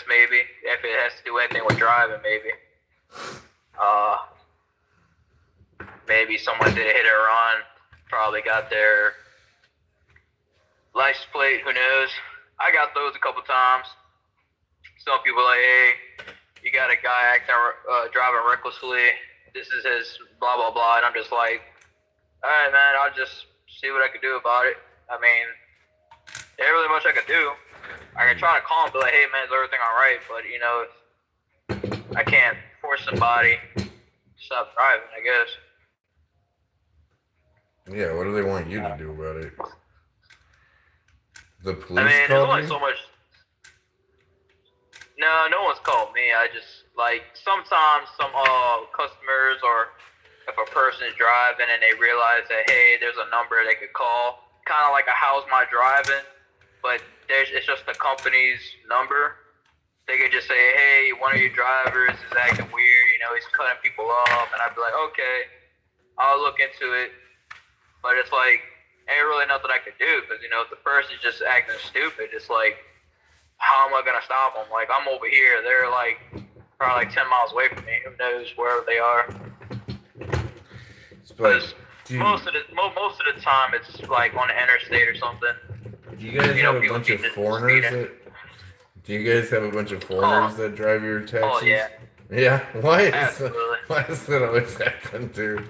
maybe. If it has to do anything with driving, maybe. Maybe someone did a hit or run, probably got their license plate, who knows. I got those a couple times. Some people are like, hey, you got a guy driving recklessly. This is his blah, blah, blah. And I'm just like, all right, man, I'll just see what I can do about it. I mean, there ain't really much I can do. I can try to call him and be like, hey, man, is everything all right? But, I can't force somebody to stop driving, I guess. Yeah, what do they want you to do about it? The police there's called only you? so much. No one's called me. I just, sometimes some customers, or if a person is driving and they realize that, hey, there's a number they could call, kind of like a how's my driving, but it's just the company's number. They could just say, hey, one of your drivers is acting weird, he's cutting people off, and I'd be like, okay, I'll look into it. But it's like, ain't really nothing I could do, because, if the person's just acting stupid, it's like, how am I going to stop them? Like, I'm over here. They're, probably 10 miles away from me. Who knows wherever they are. Because most of the time, it's, on the interstate or something. Do you guys have a bunch of foreigners Do you guys have a bunch of foreigners that drive your taxis? Oh, yeah. Yeah? Why Absolutely. does that always happen, dude?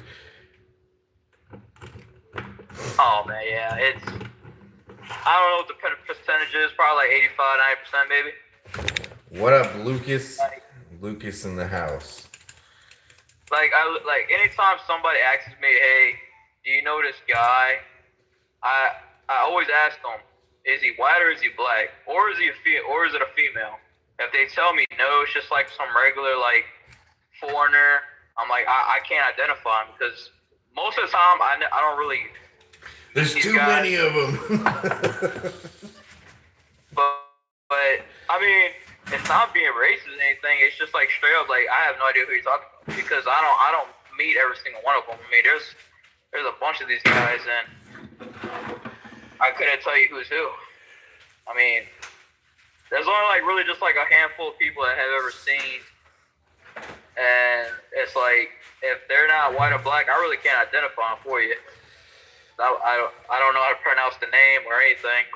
Oh, man, yeah. I don't know what the percentage is. Probably 85, 90% maybe. What up, Lucas? Lucas in the house. Anytime somebody asks me, hey, do you know this guy? I always ask them, is he white or is he black? Or is it a female? If they tell me no, it's just some regular, foreigner, I'm like, I can't identify him, because most of the time, I don't really... There's too many of them. but I mean, it's not being racist or anything. It's just straight up, I have no idea who you're talking about, because I don't meet every single one of them. I mean, there's a bunch of these guys, and I couldn't tell you who's who. I mean, there's only really just a handful of people that I have ever seen, and it's if they're not white or black, I really can't identify them for you. I don't know how to pronounce the name or anything.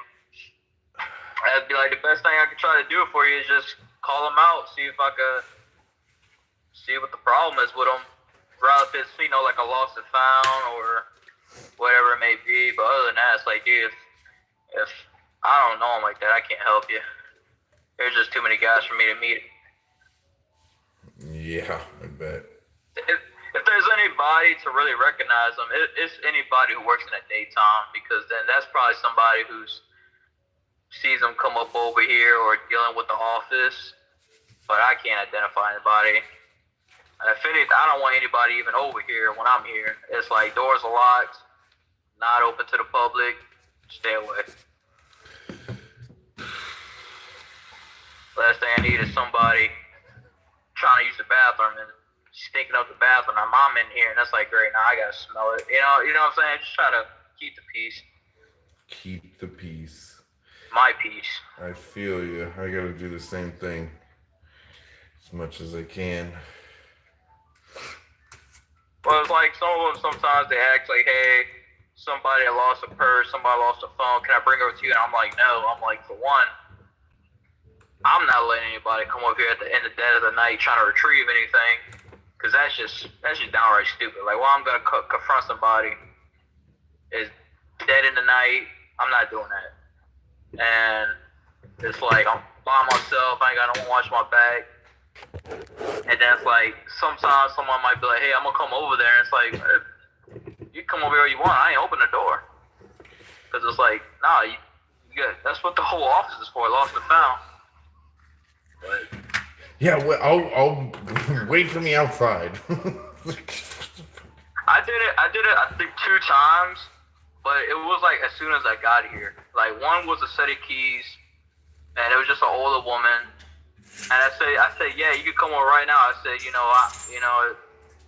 I'd be the best thing I could try to do for you is just call them out, see if I could see what the problem is with them. Rather if it's, a lost and found or whatever it may be. But other than that, it's dude, if I don't know them like that, I can't help you. There's just too many guys for me to meet. Yeah, I bet. If there's anybody to really recognize them, it's anybody who works in the daytime, because then that's probably somebody who sees them come up over here or dealing with the office. But I can't identify anybody. If anything, I don't want anybody even over here when I'm here. It's doors are locked, not open to the public. Stay away. Last thing I need is somebody trying to use the bathroom and stinking up the bathroom. I'm in here, and that's great. Now I gotta smell it. You know what I'm saying? Just try to keep the peace. Keep the peace. My peace. I feel you. I gotta do the same thing as much as I can. Well, it's some of them sometimes they ask hey, somebody lost a purse, somebody lost a phone. Can I bring it over to you? And I'm like, no. I'm for one, I'm not letting anybody come over here at the end of the dead of the night trying to retrieve anything. Because that's just downright stupid. I'm going to confront somebody is dead in the night. I'm not doing that. And it's I'm by myself. I ain't got no one watch my back. And then it's sometimes someone might be like, hey, I'm going to come over there. And it's you come over here all you want. I ain't open the door. Because it's nah, you good. That's what the whole office is for, lost and found. But... yeah, well, I'll wait for me outside. I did it, I think 2 times, but it was as soon as I got here. One was a set of keys, and it was just an older woman. And I said, yeah, you can come over right now. I said,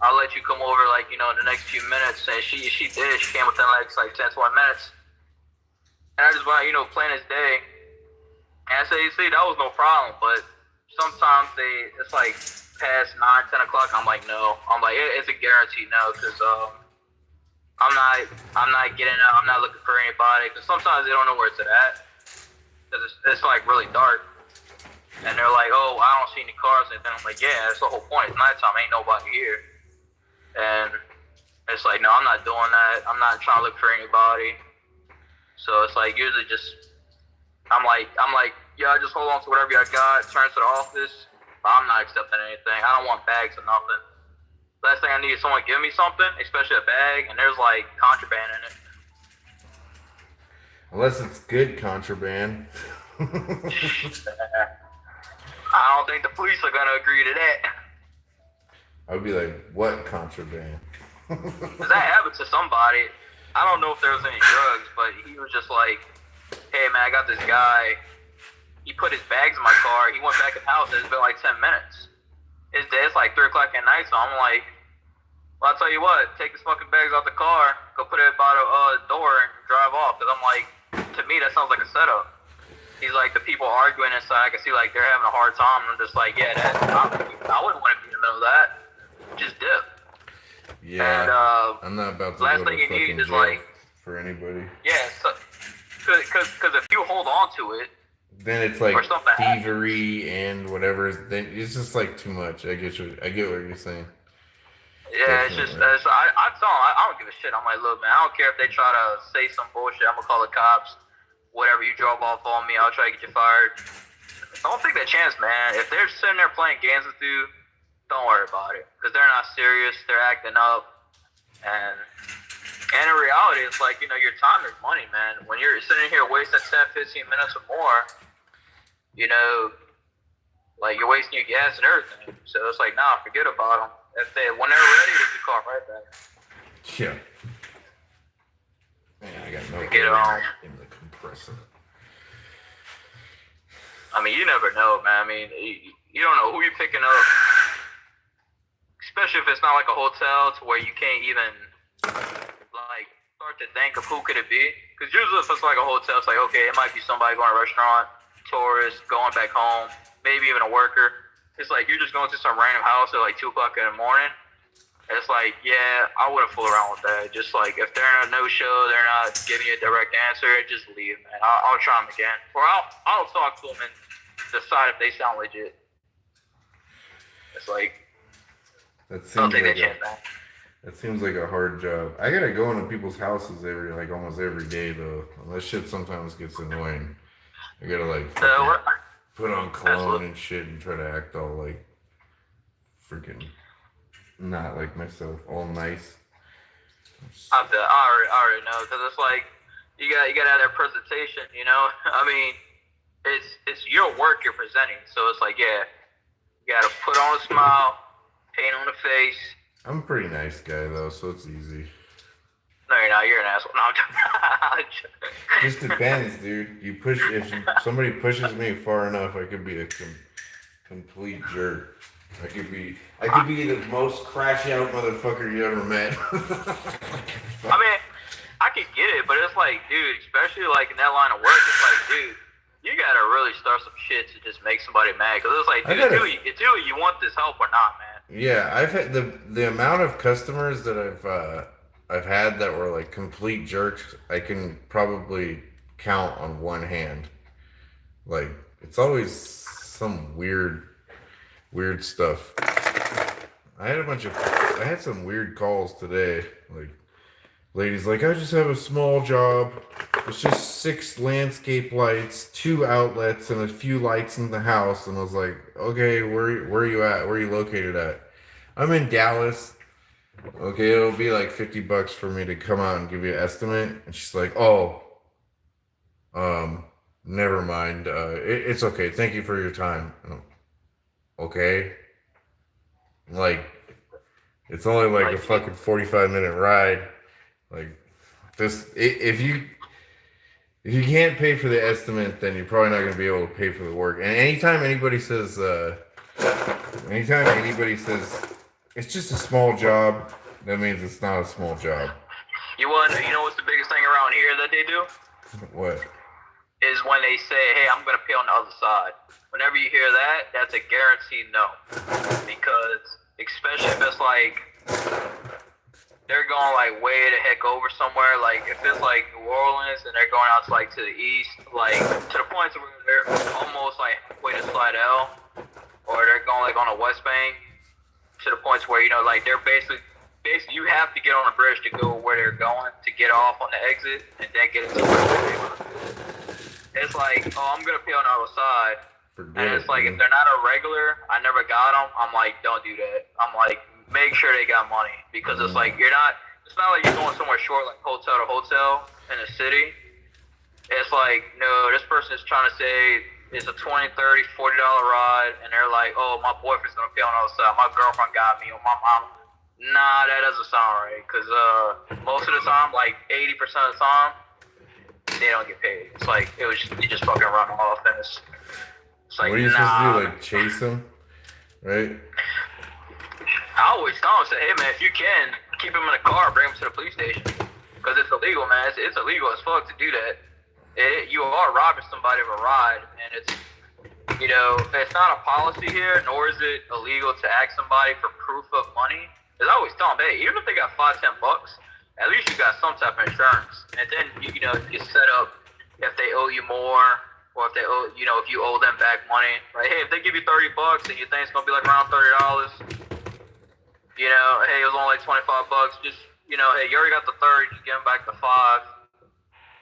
I'll let you come over, in the next few minutes. And she did. She came within 10, 20 minutes. And I just went, plain as day. And I said, you see, that was no problem, but sometimes it's like past 9, 10 o'clock. I'm like, no. I'm like, it's a guaranteed no, because I'm not getting out. I'm not looking for anybody. Because sometimes they don't know where it's at. Because it's like really dark. And they're like, oh, I don't see any cars. And then I'm like, yeah, that's the whole point. It's nighttime. Ain't nobody here. And it's like, no, I'm not doing that. I'm not trying to look for anybody. So it's like usually just, I'm like, yeah, just hold on to whatever y'all got. Turn to the office. I'm not accepting anything. I don't want bags or nothing. Last thing I need is someone give me something, especially a bag, and there's like contraband in it. Unless it's good contraband. I don't think the police are gonna agree to that. I'd be like, what contraband? Cause that happened to somebody. I don't know if there was any drugs, but he was just like, hey man, I got this guy. He put his bags in my car. He went back in the house, and it's been like 10 minutes. It's like 3 o'clock at night, so I'm like, well, I'll tell you what, take his fucking bags out the car, go put it by the door, and drive off. Because I'm like, to me, that sounds like a setup. He's like, the people arguing inside, I can see like they're having a hard time. And I'm just like, yeah, I wouldn't want to be in the middle of that. Just dip. Yeah, and, I'm not about to last go to thing you fucking need is jail like, for anybody. yeah, because if you hold on to it, then it's like something thievery and whatever. Then it's just like too much. I get what you're saying. Yeah, Definitely. it's just I tell them I don't give a shit. I'm like, look, man, I don't care if they try to say some bullshit. I'm gonna call the cops. Whatever you drove off on me, I'll try to get you fired. Don't take that chance, man. If they're sitting there playing games with you, don't worry about it, because they're not serious. They're acting up, and in reality, it's like, you know, your time is money, man. When you're sitting here wasting 10, 15 minutes or more, you know, like you're wasting your gas and everything. So it's like, nah, forget about them. When they're ready, they can call right back. Yeah. Man, I got no Get on in the compressor. I mean, you never know, man. I mean, you don't know who you're picking up, especially if it's not like a hotel to where you can't even like start to think of who could it be. Because usually if it's like a hotel, it's like, okay, it might be somebody going to a restaurant, tourist, going back home, maybe even a worker. It's like you're just going to some random house at like 2 o'clock in the morning. It's like, yeah, I wouldn't fool around with that. Just like if they're in a no-show, they're not giving you a direct answer, just leave, man. I'll try them again, or I'll talk to them and decide if they sound legit. It's like, I'll take that chance, man. That seems like a hard job. I gotta go into people's houses almost every day though. And that shit sometimes gets annoying. I gotta like put on cologne and shit and try to act all like freaking not like myself, all nice. I already know, because it's like you gotta have that presentation, you know. I mean, it's your work you're presenting, so it's like, yeah, you gotta put on a smile, paint on the face. I'm a pretty nice guy though, so it's easy. No, you're not. You're an asshole. No, Just depends, dude. If somebody pushes me far enough, I could be a complete jerk. I could be the most crash out motherfucker you ever met. I mean, I could get it, but it's like, dude, especially like in that line of work, it's like, dude, you gotta really start some shit to just make somebody mad. Because it's like, dude, it's either you want this help or not, man. Yeah, I've had the amount of customers that I've had that were like complete jerks, I can probably count on one hand. Like, it's always some weird stuff. I had some weird calls today. Like, ladies like, I just have a small job. It's just 6 landscape lights, 2 outlets, and a few lights in the house. And I was like, okay, where are you at? Where are you located at? I'm in Dallas. Okay, it'll be like $50 for me to come out and give you an estimate. And she's like, oh, never mind. It's okay. Thank you for your time. Okay. Like, it's only like a fucking 45-minute ride. Like, this, if you can't pay for the estimate, then you're probably not going to be able to pay for the work. And anytime anybody says it's just a small job, that means it's not a small job. You know what's the biggest thing around here that they do? What? Is when they say, hey, I'm going to pay on the other side. whenever you hear that, that's a guaranteed no. Because especially if it's like they're going like way the heck over somewhere, like if it's like New Orleans and they're going out to like to the east, like to the point where they're almost like halfway to Slidell, or they're going like on the West Bank, to the points where, you know, like they're basically you have to get on a bridge to go where they're going to get off on the exit and then get into where they're going. It's like, oh, I'm gonna pay on the other side. And it's like, if they're not a regular, I never got them. I'm like, don't do that. I'm like, make sure they got money, because it's like it's not like you're going somewhere short like hotel to hotel in the city. It's like, no, this person is trying to say it's a $20, $30, $40 ride, and they're like, oh, my boyfriend's gonna pay on the other side, my girlfriend got me, or my mom. Nah, that doesn't sound right, because most of the time, like 80% of the time, they don't get paid. It's like, you just fucking run off, and it's like, what are you supposed to do? Like chase them, right? I always tell them, say, hey man, if you can, keep him in the car, bring him to the police station, because it's illegal, man. It's illegal as fuck to do that. You are robbing somebody of a ride, and it's, you know, it's not a policy here, nor is it illegal to ask somebody for proof of money. Because I always tell them, hey, even if they got $5, $10, at least you got some type of insurance, and then you know you set up if they owe you more. Or if they owe, you know, if you owe them back money, right? Hey, if they give you $30 and you think it's gonna be like around $30, you know, hey, it was only like $25. Just, you know, hey, you already got the 30, just give them back the 5,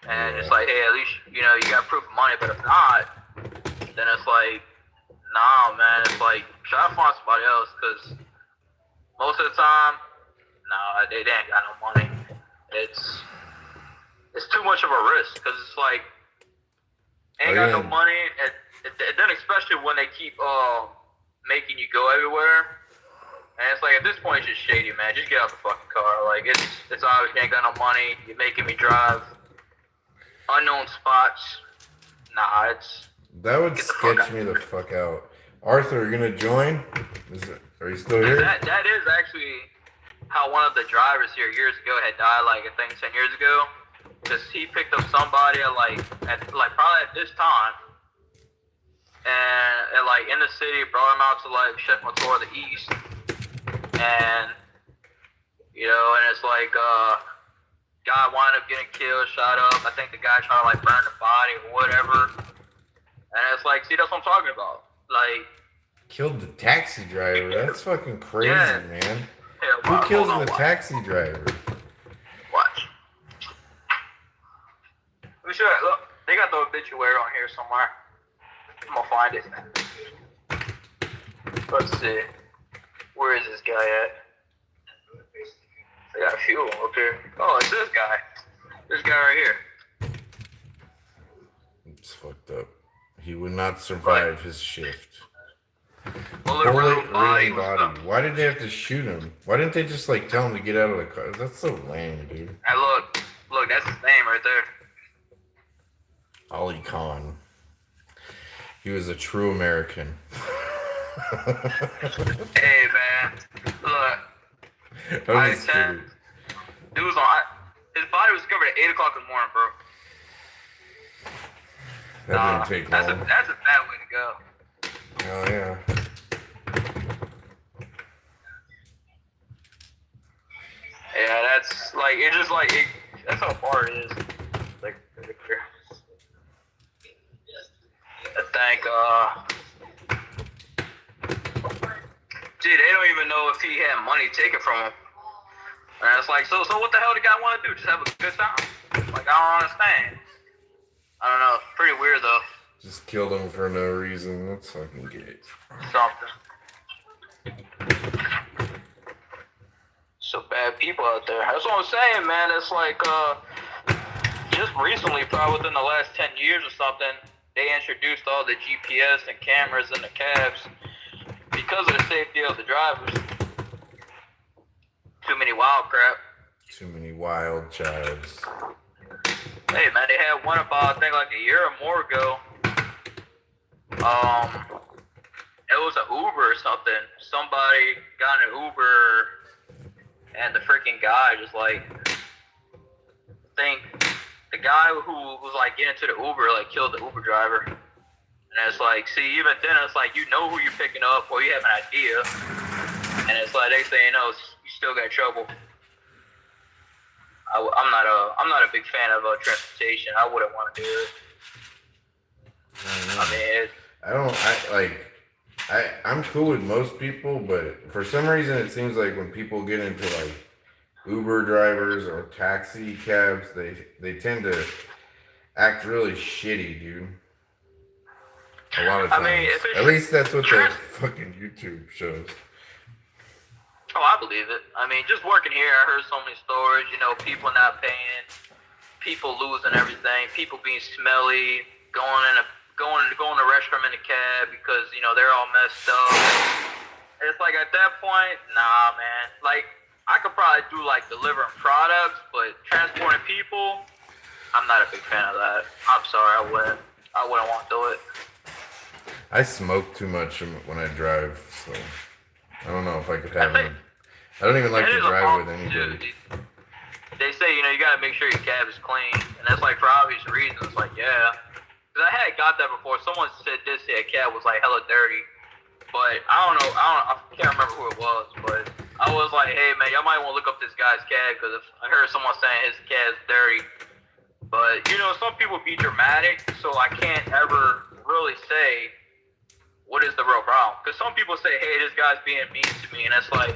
and it's like, hey, at least, you know, you got proof of money. But if not, then it's like, nah, man, it's like, try to find somebody else, because most of the time, nah, they ain't got no money. It's too much of a risk, because it's like, ain't got no money, and then especially when they keep making you go everywhere, and it's like, at this point it's just shady, man. Just get out the fucking car. Like, it's obvious you ain't got no money. You're making me drive unknown spots. Nah, that would sketch me the fuck out. Arthur, are you gonna join? Are you still here? That is actually how one of the drivers here years ago had died. Like, I think 10 years ago. Because he picked up somebody probably at this time, and like in the city, brought him out to like Chef Motor the East, and you know, and it's like guy wound up getting killed, shot up. I think the guy trying to like burn the body or whatever, and it's like, see, that's what I'm talking about. Like, killed the taxi driver. That's fucking crazy, man. Yeah, who kills the taxi driver? Watch. We should look. They got the obituary on here somewhere. I'm gonna find it. Let's see. Where is this guy at? They got a few of them up here. Oh, it's this guy. This guy right here. It's fucked up. He would not survive his shift. Bullet body. Why did they have to shoot him? Why didn't they just like tell him to get out of the car? That's so lame, dude. Hey, look, that's his name right there. Ali Khan. He was a true American. Hey, man. Look. I'm just kidding. Dude was his body was discovered at 8 o'clock in the morning, bro. That didn't take long. That's a bad way to go. Oh, yeah. Yeah, that's like, it's just like, that's how far it is. Like, I think, dude, they don't even know if he had money taken from him. And it's like, so what the hell the guy want to do? Just have a good time? Like, I don't understand. I don't know. It's pretty weird, though. Just killed him for no reason. That's fucking gay. Something. So bad people out there. That's what I'm saying, man. It's like, just recently, probably within the last 10 years or something, they introduced all the GPS and cameras in the cabs because of the safety of the drivers. Too many wild crap. Too many wild childs. Hey, man, they had one about, I think, like a year or more ago. It was an Uber or something. Somebody got an Uber, and the freaking guy just like, I think the guy who was like getting into the Uber like killed the Uber driver, And it's like, see, even then, it's like you know who you're picking up, or you have an idea, and it's like they say, no, you still got trouble. I'm not a big fan of transportation. I wouldn't want to do it. I'm cool with most people, but for some reason it seems like when people get into like Uber drivers or taxi cabs, they tend to act really shitty, dude. A lot of times. I mean, at least that's what the fucking YouTube shows. Oh, I believe it. I mean, just working here, I heard so many stories. You know, people not paying, people losing everything, people being smelly, going to the restroom in the cab because they're all messed up. It's like at that point, nah, man. Like I could probably do like delivering products, but transporting people, I'm not a big fan of that. I'm sorry, I wouldn't want to do it. I smoke too much when I drive, so I don't know if I could have it. I don't even like to drive with anybody. They say, you gotta make sure your cab is clean, and that's like for obvious reasons. Like, yeah, because I had got that before. Someone said a cab was like hella dirty, but I can't remember who it was, but I was like, hey man, y'all might want to look up this guy's cab because I heard someone saying his cab's dirty. But some people be dramatic, so I can't ever really say what is the real problem. Because some people say, hey, this guy's being mean to me, and it's like,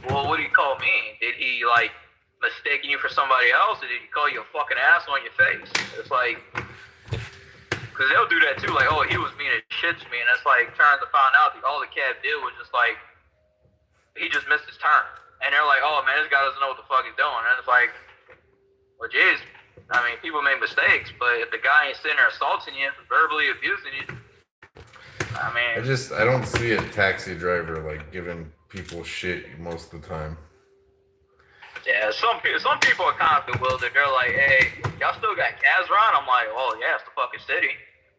well, what do you call mean? Did he like mistaken you for somebody else, or did he call you a fucking asshole on your face? It's like, because they'll do that too, like, oh, he was mean as shit to me, and it's like trying to find out all the cab did was just like he just missed his turn, and they're like, oh man, this guy doesn't know what the fuck he's doing, and it's like, well, jeez, I mean, people make mistakes, but if the guy ain't sitting there assaulting you, verbally abusing you, I mean, I don't see a taxi driver like giving people shit most of the time. Yeah, some people are kind of bewildered. They're like, hey, y'all still got cabs around? I'm like, oh yeah, it's the fucking city.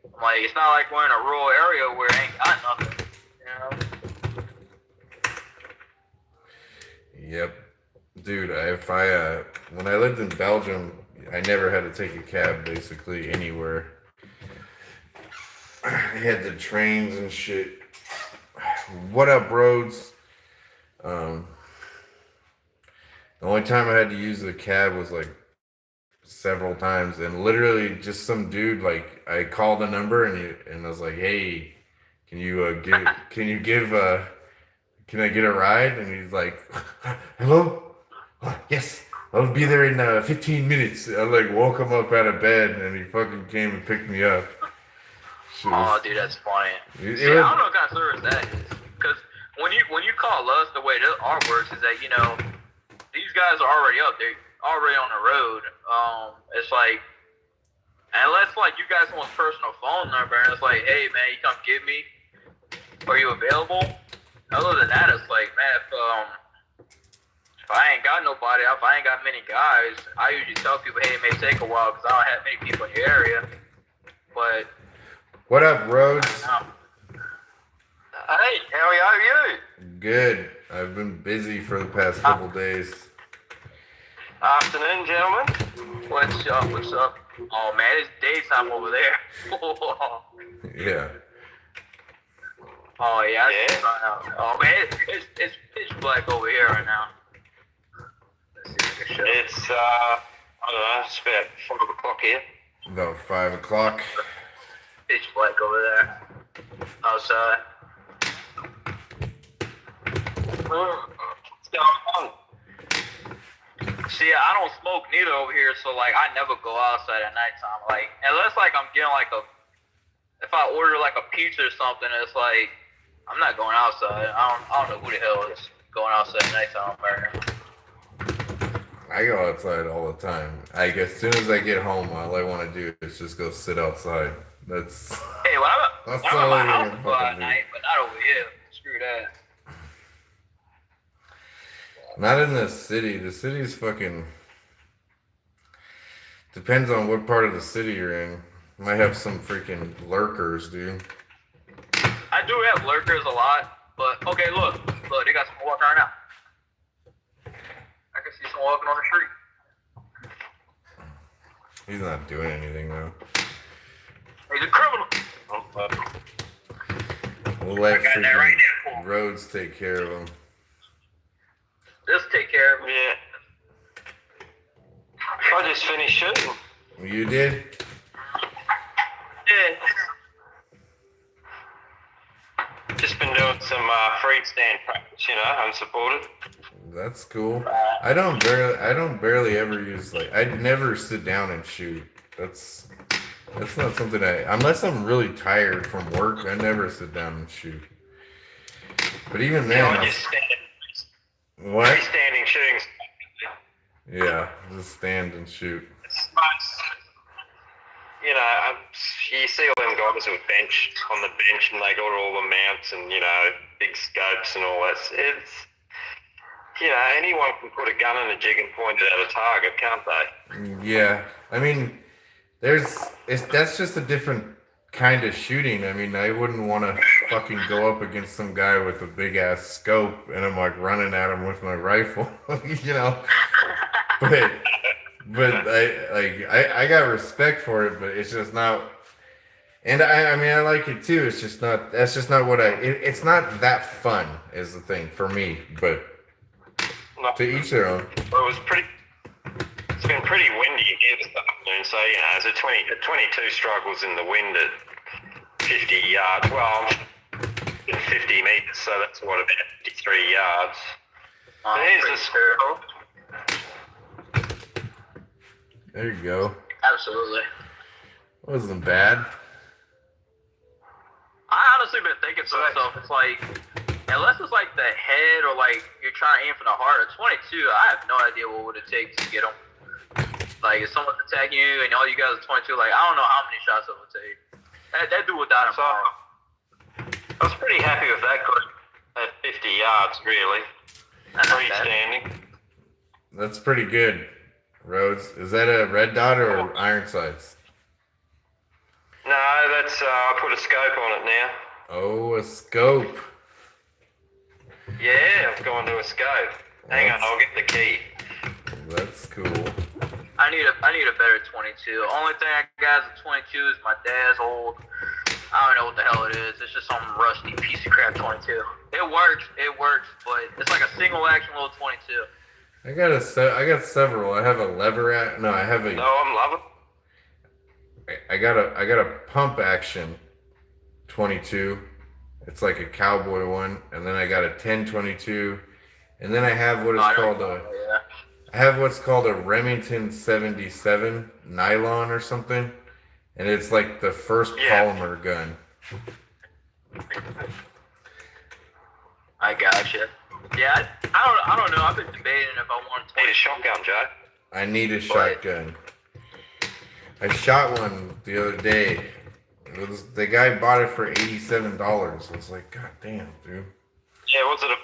I'm like, it's not like we're in a rural area where it ain't got nothing, Yep. Dude, when I lived in Belgium, I never had to take a cab basically anywhere. I had the trains and shit. What up, Rhodes? The only time I had to use the cab was like several times, and literally just some dude, like, I called the number and I was like, hey, can I get a ride? And he's like, hello? Yes, I'll be there in 15 minutes. I like woke him up out of bed and he fucking came and picked me up. Oh, dude, that's funny. I don't know what kind of service that is. Because when you call us, the way our works is that, these guys are already up. They're already on the road. It's like, unless like you guys want personal phone number and it's like, hey man, you come get me. Are you available? Other than that, it's like, man, if I ain't got nobody, if I ain't got many guys, I usually tell people, hey, it may take a while because I don't have many people in your area. But what up, Rhodes? Hey, how are you? Good. I've been busy for the past couple days. Afternoon, gentlemen. What's up? Oh man, it's daytime over there. Yeah. Oh yeah. Oh man, it's pitch black over here right now. It's I don't know, it's about 5 o'clock here. About 5 o'clock. Pitch black over there. Outside. What's going on? See, I don't smoke neither over here, so like I never go outside at nighttime. Like unless like I'm getting like if I order like a pizza or something, it's like I'm not going outside. I don't know who the hell is going outside at nighttime right now. I go outside all the time. Like as soon as I get home, all I want to do is just go sit outside. That's hey, I'm at my house at night, but not over here. Screw that. Not in the city. The city's fucking depends on what part of the city you're in. Might have some freaking lurkers, dude. I do have lurkers a lot, but okay, look, they got some walking right now. I can see someone walking on the street. He's not doing anything though. He's a criminal. We'll let got that right there for him. Rhodes take care of him. Just take care of him. Yeah. I just finished shooting. You did? Yeah. Just been doing some freestand practice, unsupported. That's cool. I don't barely ever use I never sit down and shoot. That's not something unless I'm really tired from work, I never sit down and shoot. But even then, I just stand. what? Freestanding shooting. Yeah, just stand and shoot. It's nice. You see all them guys who bench on the bench and they got all the mounts and, big scopes and all that. It's, anyone can put a gun and a jig and point it at a target, can't they? Yeah, I mean, that's just a different kind of shooting. I mean, I wouldn't want to fucking go up against some guy with a big ass scope and I'm like running at him with my rifle, But I got respect for it, but it's just not. And I mean I like it too. It's just not. That's just not what it's not that fun is the thing for me. But No. to each their own. Well, it's been pretty windy here this afternoon, so as a 22 struggles in the wind at 50 yards. Well, I'm in 50 meters, so that's about 53 yards. There's the squirrel. There you go. Absolutely. Wasn't bad. I honestly been thinking to myself, it's like, unless it's like the head or like you're trying to aim for the heart, at 22, I have no idea what would it take to get them. Like, if someone's attacking you and all you guys are 22, like, I don't know how many shots it would take. That dude would die tomorrow. I was pretty happy with that clip at 50 yards, really. Freestanding. That's pretty good, Rhodes. Is that a red dot or iron sights? No, that's I put a scope on it now. Oh, a scope. Yeah, I've gone to a scope. Hang on, I'll get the key. That's cool. I need a better 22. Only thing I got as a 22 is my dad's old. I don't know what the hell it is. It's just some rusty piece of crap 22. It works, but it's like a single action little 22. I got several. I have a lever I have a. No, I'm loving. I got a pump action 22. It's like a cowboy one, and then I got a 10-22, and then I have what is called I have what's called a Remington 77 nylon or something, and it's like the first polymer gun. I gotcha. Yeah, I don't know. I've been debating if I want to Need a shotgun, Joe. I need a shotgun. I shot one the other day. The guy bought it for $87. I was like, God damn, dude. Yeah, was it a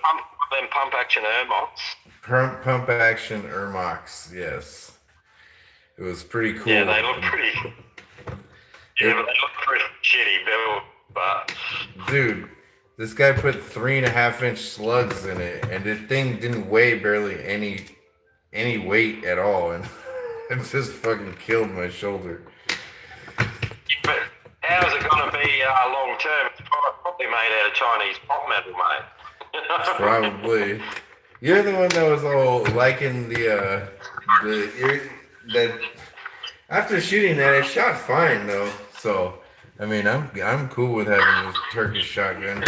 pump action Airmox? Pump action Ermox, yes. It was pretty cool. Yeah, they look pretty. But they look pretty shitty build, but. Dude, this guy put 3.5-inch slugs in it, and the thing didn't weigh barely any weight at all, and it just fucking killed my shoulder. But how's it going to be long term? It's probably made out of Chinese pop metal, mate. Probably. You're the one that was all liking that. After shooting that, it shot fine though. So, I mean, I'm cool with having this Turkish shotgun.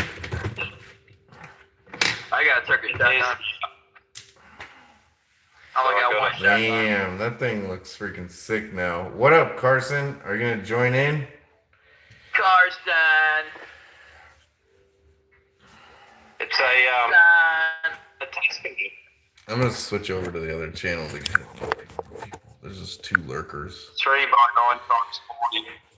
I got a Turkish shotgun. I only got one shotgun. Damn, that thing looks freaking sick now. What up, Carson? Are you gonna join in? Carson. It's a tasting. I'm gonna switch over to the other channel because there's just two lurkers. 3x9 times 40.